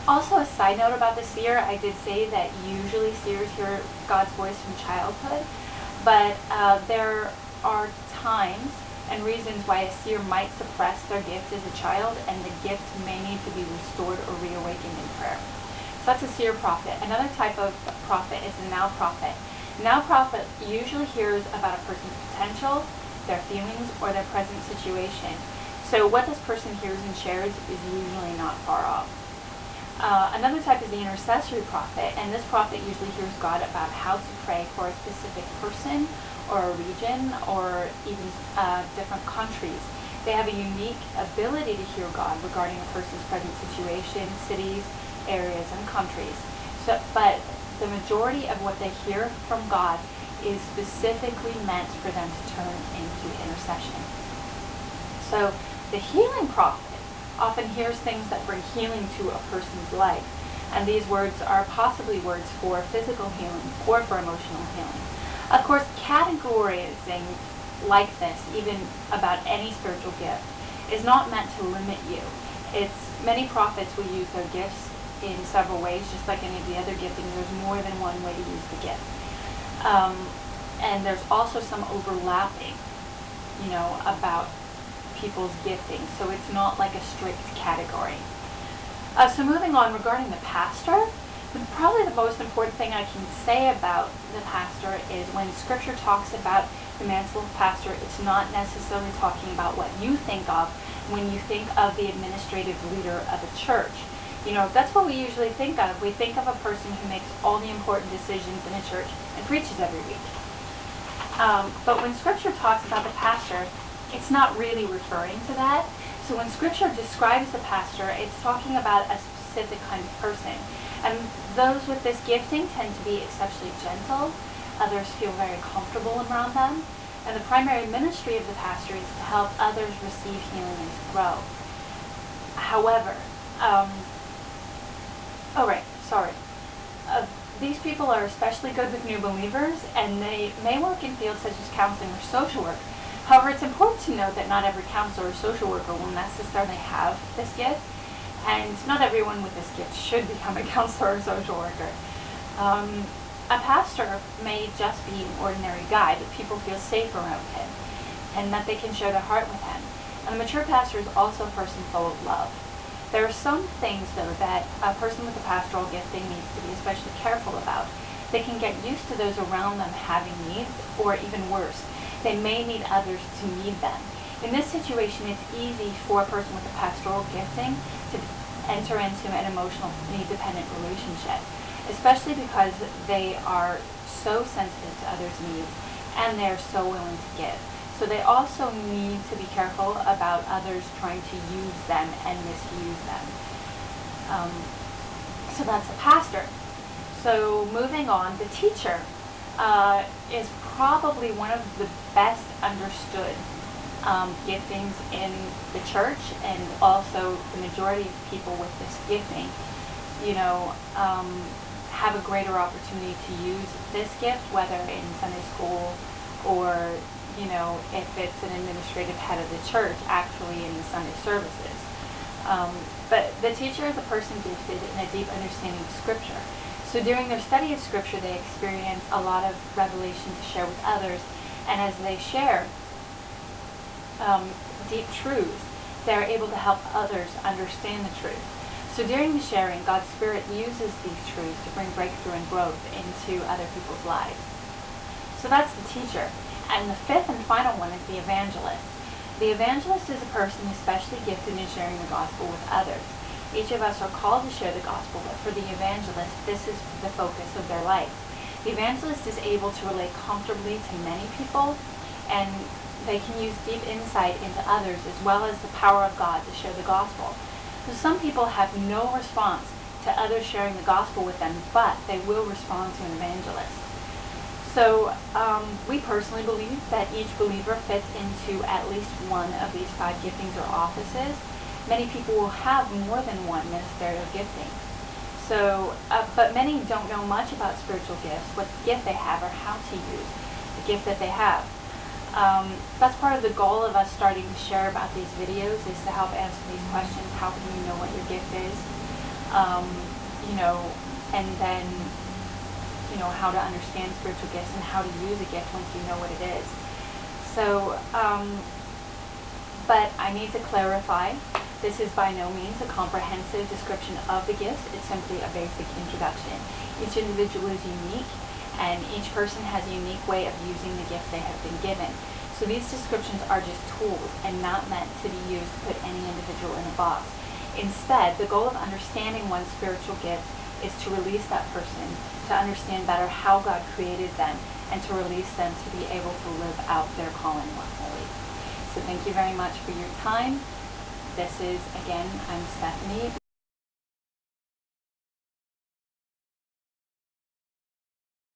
Also, a side note about the seer, I did say that usually seers hear God's voice from childhood, but there are times and reasons why a seer might suppress their gift as a child, and the gift may need to be restored or reawakened in prayer. So that's a seer prophet. Another type of prophet is a now prophet. Now prophet usually hears about a person's potential, their feelings, or their present situation. So what this person hears and shares is usually not far off. Another type is the intercessory prophet, and this prophet usually hears God about how to pray for a specific person or a region or even different countries. They have a unique ability to hear God regarding a person's present situation, cities, areas, and countries. But the majority of what they hear from God is specifically meant for them to turn into intercession. So the healing prophet often hears things that bring healing to a person's life. And these words are possibly words for physical healing or for emotional healing. Of course, categorizing like this, even about any spiritual gift, is not meant to limit you. Many prophets will use their gifts in several ways, just like any of the other giftings. There's more than one way to use the gift. And there's also some overlapping, about people's gifting, so it's not like a strict category. So moving on, regarding the pastor, probably the most important thing I can say about the pastor is when Scripture talks about the mantle of pastor, it's not necessarily talking about what you think of when you think of the administrative leader of a church. That's what we usually think of. We think of a person who makes all the important decisions in a church and preaches every week. But when Scripture talks about the pastor, it's not really referring to that. So when Scripture describes the pastor, it's talking about a specific kind of person. And those with this gifting tend to be exceptionally gentle. Others feel very comfortable around them. And the primary ministry of the pastor is to help others receive healing and to grow. However, these people are especially good with new believers, and they may work in fields such as counseling or social work. However, it's important to note that not every counselor or social worker will necessarily have this gift, and not everyone with this gift should become a counselor or social worker. A pastor may just be an ordinary guy, but people feel safe around him, and that they can share their heart with him. And a mature pastor is also a person full of love. There are some things, though, that a person with a pastoral gifting needs to be especially careful about. They can get used to those around them having needs, or even worse, they may need others to need them. In this situation, it's easy for a person with a pastoral gifting to enter into an emotionally dependent relationship, especially because they are so sensitive to others' needs and they're so willing to give. So they also need to be careful about others trying to use them and misuse them. So that's a pastor. So moving on, the teacher is probably one of the best understood giftings in the church, and also the majority of people with this gifting, have a greater opportunity to use this gift, whether in Sunday school or, if it's an administrative head of the church, actually in the Sunday services. But the teacher is a person gifted in a deep understanding of Scripture. So during their study of Scripture, they experience a lot of revelation to share with others, and as they share deep truths, they're able to help others understand the truth. So during the sharing, God's Spirit uses these truths to bring breakthrough and growth into other people's lives. So that's the teacher. And the fifth and final one is the evangelist. The evangelist is a person especially gifted in sharing the gospel with others. Each of us are called to share the gospel, but for the evangelist, this is the focus of their life. The evangelist is able to relate comfortably to many people, and they can use deep insight into others as well as the power of God to share the gospel. So some people have no response to others sharing the gospel with them, but they will respond to an evangelist. So we personally believe that each believer fits into at least one of these 5 giftings or offices. Many people will have more than one ministerial gifting. So, but many don't know much about spiritual gifts, what gift they have, or how to use the gift that they have. That's part of the goal of us starting to share about these videos, is to help answer these questions. How can you know what your gift is? um, you know, and then, how to understand spiritual gifts and how to use a gift once you know what it is. So, but I need to clarify, this is by no means a comprehensive description of the gifts. It's simply a basic introduction. Each individual is unique, and each person has a unique way of using the gift they have been given. So these descriptions are just tools and not meant to be used to put any individual in a box. Instead, the goal of understanding one's spiritual gift is to release that person, to understand better how God created them, and to release them to be able to live out their calling more fully. So thank you very much for your time. This is, again, I'm Stephanie.